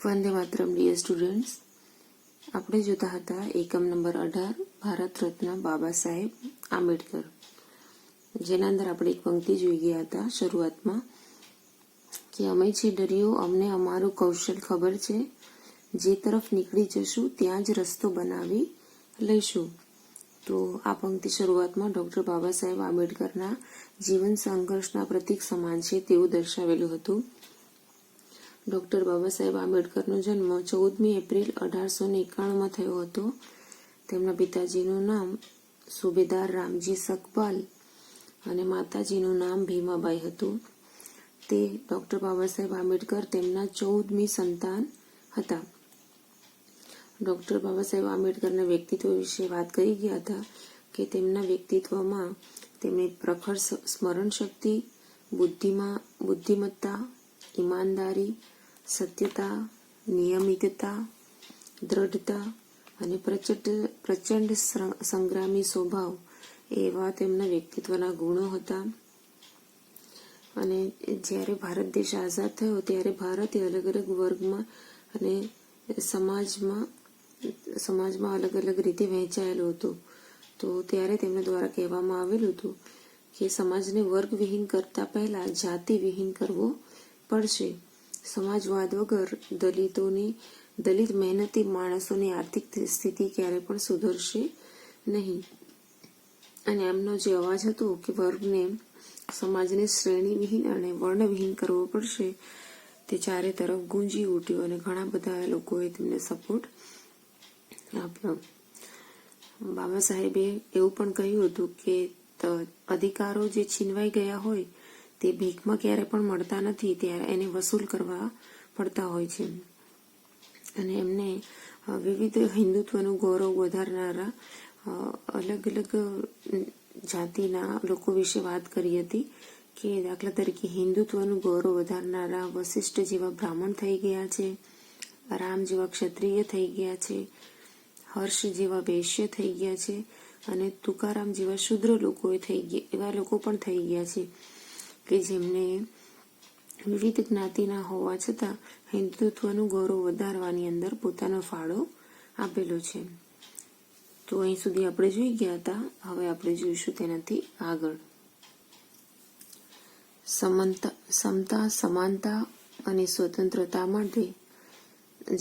Vande Mataram dear students, આપણે જોતા હતા એકમ નંબર 18 ભારત રત્ન બાબા સાહેબ આંબેડકર, જેના અંદર આપણે એક પંક્તિ જોઈ ગયા હતા શરૂઆતમાં કે અમે છે ડર્યો, અમને અમારું કૌશલ ખબર છે, જે તરફ નીકળી જશું ત્યાં જ રસ્તો બનાવી લઈશું. તો આ પંક્તિ શરૂઆતમાં ડોક્ટર બાબા સાહેબ આંબેડકરના જીવન સંઘર્ષના પ્રતીક સમાન છે તેવું દર્શાવેલું હતું. ડોક્ટર બાબા સાહેબ આંબેડકરનો જન્મ 14મી એપ્રિલ 1891માં થયો હતો. તેમના પિતાજીનું નામ સુબેદાર રામજી સકપાલ અને માતાજીનું નામ ભીમાબાઈ હતું. તે ડોક્ટર બાબા સાહેબ આંબેડકર તેમના 14મી સંતાન હતા. ડોક્ટર બાબા સાહેબ આંબેડકરના વ્યક્તિત્વ વિશે વાત કરી ગયા હતા કે તેમના વ્યક્તિત્વમાં તેમની પ્રખર સ્મરણ શક્તિ, બુદ્ધિમત્તા, ઈમાનદારી, સત્યતા, નિયમિતતા, દ્રઢતા અને પ્રચંડ સંગ્રામી સ્વભાવ એવા તેમના વ્યક્તિત્વના ગુણો હતા. અને જ્યારે ભારત દેશ આઝાદ થયો ત્યારે ભારતે અલગ અલગ વર્ગમાં અને સમાજમાં અલગ અલગ રીતે વહેંચાયેલું હતું. તો ત્યારે તેમના દ્વારા કહેવામાં આવેલું હતું કે સમાજને વર્ગવિહીન કરતા પહેલા જાતિવિહીન કરવો પડશે. સમાજવાદ વગર દલિત મહેનતી માણસોની આર્થિક સ્થિતિ ક્યારે પણ સુધરશે નહીં. અને એમનો જે અવાજ હતો કે વર્ગને, સમાજને શ્રેણીવિહીન અને વર્ણવિહીન કરવો પડશે, તે ચારે તરફ ગુંજી ઉઠ્યો અને ઘણા બધા લોકોએ તેમને સપોર્ટ આપ્યો. બાબા સાહેબે એવું પણ કહ્યું હતું કે અધિકારો જે છીનવાઈ ગયા હોય તે ભીખમાં ક્યારે પણ મળતા નથી, ત્યારે એને વસૂલ કરવા પડતા હોય છે. અને એમને વિવિધ હિન્દુત્વનું ગૌરવ વધારનારા અલગ અલગ જાતિના લોકો વિશે વાત કરી હતી કે દાખલા તરીકે હિન્દુત્વનું ગૌરવ વધારનારા વશિષ્ઠ જેવા બ્રાહ્મણ થઈ ગયા છે, રામ જેવા ક્ષત્રિય થઈ ગયા છે, હર્ષ જેવા વૈશ્ય થઈ ગયા છે અને તુકારામ જેવા શુદ્ર લોકો એવા લોકો પણ થઈ ગયા છે કે જેમને વિવિધ જ્ઞાતિના હોવા છતાં હિન્દુત્વનું ગૌરવ વધારવાની અંદર પોતાનો ફાળો આપેલો છે. તો અહીં સુધી આપણે જોઈ ગયા હતા. હવે આપણે જોઈશું તેનાથી આગળ. સમતા, સમાનતા અને સ્વતંત્રતા માટે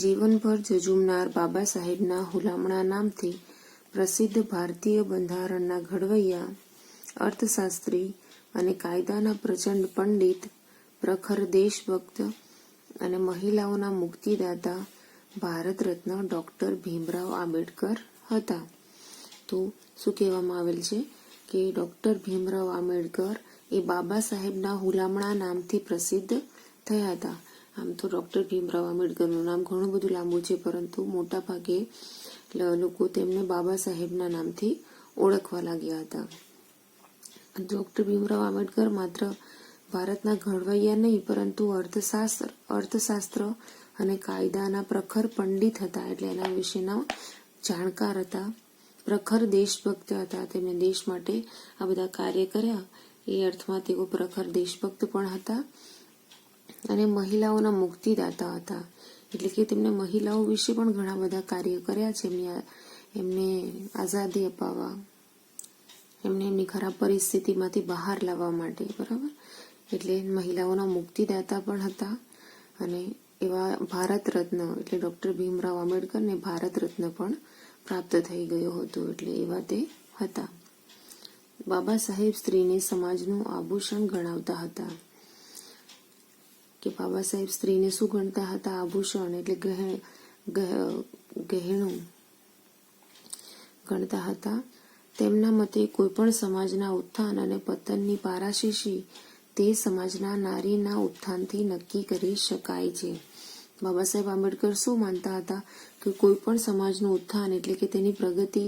જીવનભર ઝઝૂમનાર બાબા સાહેબના હુલામણા નામથી પ્રસિદ્ધ ભારતીય બંધારણના ઘડવૈયા, અર્થશાસ્ત્રી અને કાયદાના પ્રચંડ પંડિત, પ્રખર દેશભક્ત અને મહિલાઓના મુક્તિદાતા ભારત રત્ન ડોક્ટર ભીમરાવ આંબેડકર હતા. તો શું કહેવામાં આવેલ છે કે ડોક્ટર ભીમરાવ આંબેડકર એ બાબા સાહેબના હુલામણા નામથી પ્રસિદ્ધ થયા હતા. આમ તો ડોક્ટર ભીમરાવ આંબેડકરનું નામ ઘણું બધું લાંબુ છે, પરંતુ મોટા ભાગે લોકો તેમને બાબા સાહેબના નામથી ઓળખવા લાગ્યા હતા. ડોક્ટર ભીમરાવ આંબેડકર માત્ર ભારતના ઘડવૈયા નહીં, પરંતુ અર્થશાસ્ત્ર અને કાયદાના પ્રખર પંડિત હતા. એટલે એના વિશેના જાણકાર હતા. પ્રખર દેશભક્ત હતા. તેમણે દેશ માટે આ બધા કાર્ય કર્યા એ અર્થમાં તેઓ પ્રખર દેશભક્ત પણ હતા. અને મહિલાઓના મુક્તિદાતા હતા. એટલે કે તેમણે મહિલાઓ વિશે પણ ઘણા બધા કાર્ય કર્યા છે. એમને આઝાદી અપાવવા, એમની ખરાબ પરિસ્થિતિમાંથી બહાર લાવવા માટે, બરાબર. એટલે મહિલાઓના મુક્તિદાતા પણ હતા. અને એવા ભારત રત્ન એટલે ડોક્ટર ભીમરાવ આંબેડકરને ભારત રત્ન પણ પ્રાપ્ત થઈ ગયો હતો. એટલે એવા તે હતા. બાબા સાહેબ સ્ત્રીને સમાજનું આભૂષણ ગણાવતા હતા. કે બાબા સાહેબ સ્ત્રીને શું ગણતા હતા? આભૂષણ એટલે ગહેણું ગણતા હતા. તેમના મતે કોઈ પણ સમાજના ઉત્થાન અને પતનની પારાશીશી તે સમાજના નારીના ઉત્થાનથી નક્કી કરી શકાય છે. બાબા સાહેબ આંબેડકર શું માનતા હતા કે કોઈ પણ સમાજનું ઉત્થાન એટલે કે તેની પ્રગતિ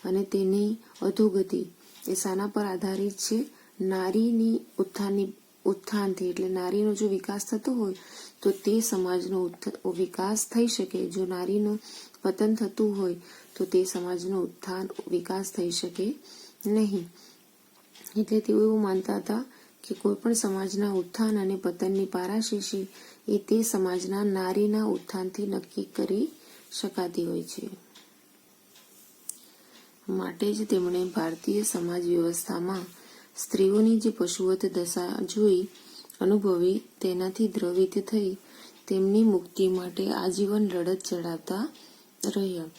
અને તેની અધોગતિ એ શાના પર આધારિત છે? નારીની ઉત્થાનથી. એટલે નારીનો જો વિકાસ થતો હોય તો તે સમાજનો વિકાસ થઈ શકે. જો નારીનું પતન થતું હોય તો તે સમાજનો વિકાસ થઈ શકે નહીં. એટલે તેઓ એવું માનતા હતા કે કોઈ પણ સમાજના ઉત્થાન અને પતનની પારાશીશી એ તે સમાજના નારીના ઉત્થાનથી નક્કી કરી શકાતી હોય છે. માટે જ તેમણે ભારતીય સમાજ વ્યવસ્થામાં સ્ત્રીઓની જે પશુવત દશા જોઈ અનુભવી તેનાથી દ્રવિત થઈ તેમની મુક્તિ માટે આજીવન લડત ચડાવતા રહ્યા.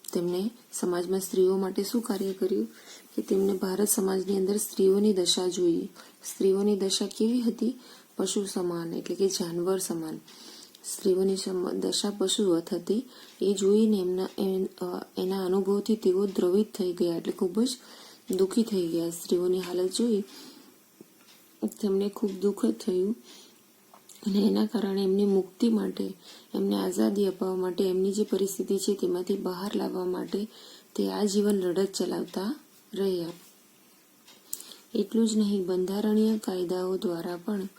તેમણે સમાજમાં સ્ત્રીઓ માટે શું કાર્ય કર્યું કે તેમને ભારત સમાજની અંદર સ્ત્રીઓની દશા જોઈ. સ્ત્રીઓની દશા કેવી હતી? પશુ સમાન, એટલે કે જાનવર સમાન. સ્ત્રીઓની દશા પશુવત હતી. એ જોઈને એના અનુભવથી તેઓ દ્રવિત થઈ ગયા, એટલે ખૂબ જ દુઃખી થઈ ગયા. સ્ત્રીઓની હાલત જોઈ તેમને ખૂબ દુઃખ થયું અને એના કારણે એમની મુક્તિ માટે, એમને આઝાદી અપાવવા માટે, એમની જે પરિસ્થિતિ છે તેમાંથી બહાર લાવવા માટે તે આજીવન લડત ચલાવતા રહ્યા. એટલું જ નહીં, બંધારણીય કાયદાઓ દ્વારા પણ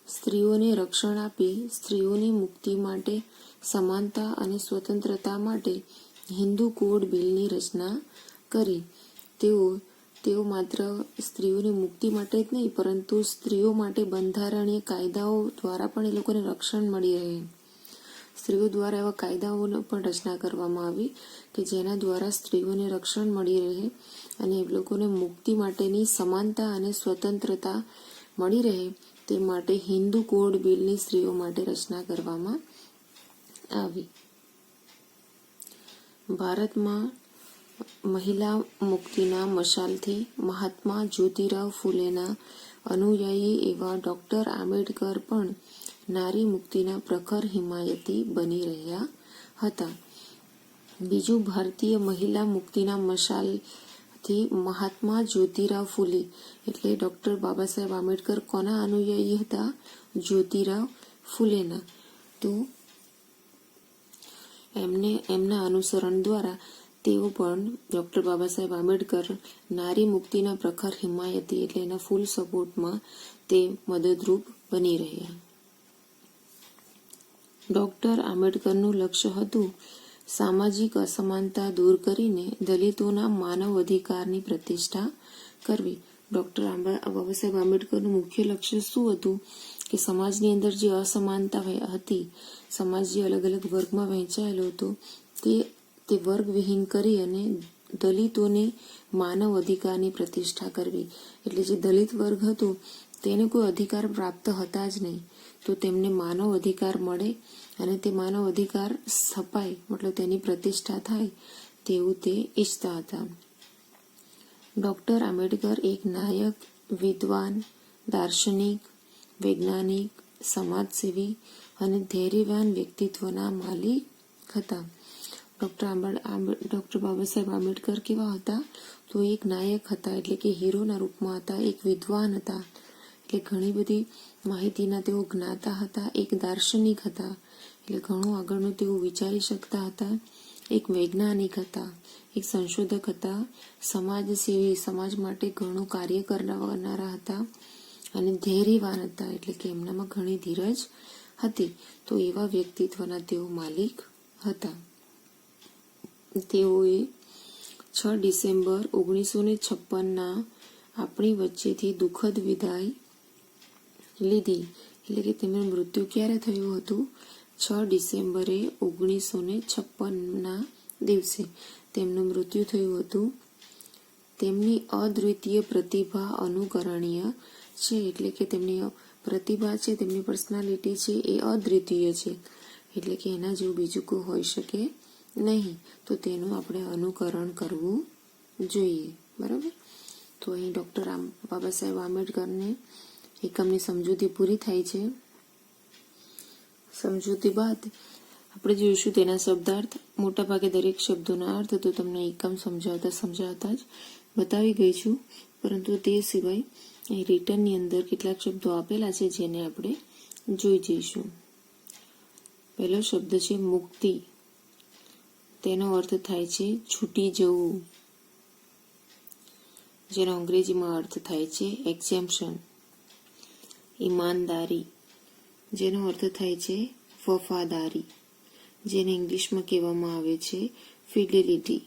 સ્ત્રીઓને રક્ષણ આપી સ્ત્રીઓની મુક્તિ માટે, સમાનતા અને સ્વતંત્રતા માટે હિન્દુ કોડ બિલની રચના કરી. તેઓ માત્ર સ્ત્રીઓની મુક્તિ માટે જ નહીં, પરંતુ સ્ત્રીઓ માટે બંધારણીય કાયદાઓ દ્વારા પણ એ લોકોને રક્ષણ મળી રહે. સ્ત્રીઓ દ્વારા એવા કાયદાઓની પણ રચના કરવામાં આવી કે જેના દ્વારા સ્ત્રીઓને રક્ષણ મળી રહે અને એ લોકોને મુક્તિ માટેની સમાનતા અને સ્વતંત્રતા મળી રહે તે માટે હિન્દુ કોડ બિલની સ્ત્રીઓ માટે રચના કરવામાં આવી. ભારતમાં મહિલા મુક્તિના મશાલથી મહાત્મા જ્યોતિરાવ ફૂલેના અનુયાયી એવા ડોક્ટર આંબેડકર પણ નારી મુક્તિના પ્રખર હિમાયતી બની રહ્યા હતા. બીજું, ભારતીય મહિલા મુક્તિના મશાલથી મહાત્મા જ્યોતિરાવ ફૂલે એટલે ડોક્ટર બાબા સાહેબ આંબેડકર કોના અનુયાયી હતા? જ્યોતિરાવ ફૂલેના. તો એમના અનુસરણ દ્વારા તેઓ પણ ડોક્ટર બાબા સાહેબ આંબેડકર નારી મુક્તિના પ્રખર હિમાયતી એટલે એના ફૂલ સપોર્ટમાં તે મદદરૂપ બની રહ્યા. ડોક્ટર આંબેડકરનું લક્ષ્ય હતું સામાજિક અસમાનતા દૂર કરીને દલિતોના માનવ અધિકારની પ્રતિષ્ઠા કરવી. ડોક્ટર બાબા સાહેબ આંબેડકરનું મુખ્ય લક્ષ્ય શું હતું કે સમાજની અંદર જે અસમાનતા હતી, સમાજ જે અલગ અલગ વર્ગમાં વહેંચાયેલો હતો તે વર્ગ વિહીન કરી અને દલિતોને માનવ અધિકારની પ્રતિષ્ઠા કરવી. એટલે જે દલિત વર્ગ હતો તેને કોઈ અધિકાર પ્રાપ્ત હતા જ નહીં, તો તેમને માનવ અધિકાર મળે અને તે માનવ અધિકાર સ્થપાય, મતલબ તેની પ્રતિષ્ઠા થાય તેવું તે ઈચ્છતા હતા. ડોક્ટર આંબેડકર એક નાયક, વિદ્વાન, દાર્શનિક, વૈજ્ઞાનિક, સમાજસેવી અને ધૈર્યવાન વ્યક્તિત્વના માલિક હતા. ડોક્ટર બાબા સાહેબ આંબેડકર કેવા હતા? તો એક નાયક હતા, એટલે કે હીરોના રૂપમાં હતા. એક વિદ્વાન હતા, એટલે ઘણી બધી માહિતીના તેઓ જ્ઞાતા હતા. એક દાર્શનિક હતા, એટલે ઘણું આગળનું તેઓ વિચારી શકતા હતા. એક વૈજ્ઞાનિક હતા, એક સંશોધક હતા. સમાજસેવી, સમાજ માટે ઘણું કાર્ય કરનારા હતા અને ધૈર્યવાન હતા, એટલે કે એમનામાં ઘણી ધીરજ હતી. તો એવા વ્યક્તિત્વના તેઓ માલિક હતા. તેઓએ 6 ડિસેમ્બર 1956ના આપણી વચ્ચેથી દુઃખદ વિદાય લીધી. એટલે કે તેમનું મૃત્યુ ક્યારે થયું હતું? 6 ડિસેમ્બરે 1956ના દિવસે તેમનું મૃત્યુ થયું હતું. તેમની અદ્વિતીય પ્રતિભા અનુકરણીય છે, એટલે કે તેમની પ્રતિભા છે, તેમની પર્સનાલિટી છે એ અદ્વિતીય છે, એટલે કે એના જેવું બીજું કોઈ હોઈ શકે નહીં. તો તેનું આપણે અનુકરણ કરવું જોઈએ. બરાબર. તો અહીં ડોક્ટર બાબા સાહેબ આંબેડકરને એકમની સમજૂતી પૂરી થાય છે. સમજૂતી બાદ આપણે જોઈશું તેના શબ્દાર્થ. મોટાભાગે દરેક શબ્દોના અર્થ તો તમને એકમ સમજાવતા જ બતાવી ગઈ છું, પરંતુ તે સિવાય અહીં રિટર્નની અંદર કેટલાક શબ્દો આપેલા છે જેને આપણે જોઈ જઈશું. પહેલો શબ્દ છે મુક્તિ. તેનો અર્થ થાય છે છૂટી જવું, જેનો અંગ્રેજીમાં અર્થ થાય છે એક્ઝેમ્પશન. ઈમાનદારી, જેનો અર્થ થાય છે વફાદારી, જેને ઇંગ્લિશમાં કહેવામાં આવે છે ફિડેલિટી.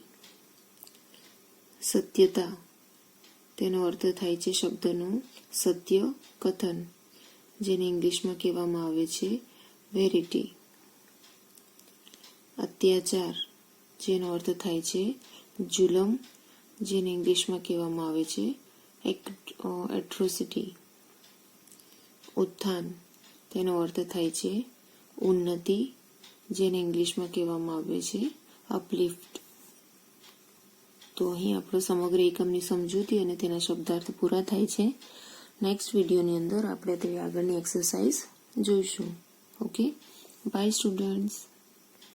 સત્યતા, તેનો અર્થ થાય છે શબ્દનો સત્ય કથન, જેને ઇંગ્લિશમાં કહેવામાં આવે છે વેરિટી. અત્યાચાર, જેનો અર્થ થાય છે જુલમ, જેને ઇંગ્લિશમાં કહેવામાં આવે છે એટ્રોસિટી. ઉત્થાન, તેનો અર્થ થાય છે ઉન્નતિ, જેને ઇંગ્લિશમાં કહેવામાં આવે છે અપલિફ્ટ. તો અહીં આપણો સમગ્ર એકમની સમજૂતી અને તેના શબ્દાર્થ પૂરા થાય છે. નેક્સ્ટ વિડીયોની અંદર આપણે તે આગળની એક્સરસાઇઝ જોઈશું. Okay, bye students.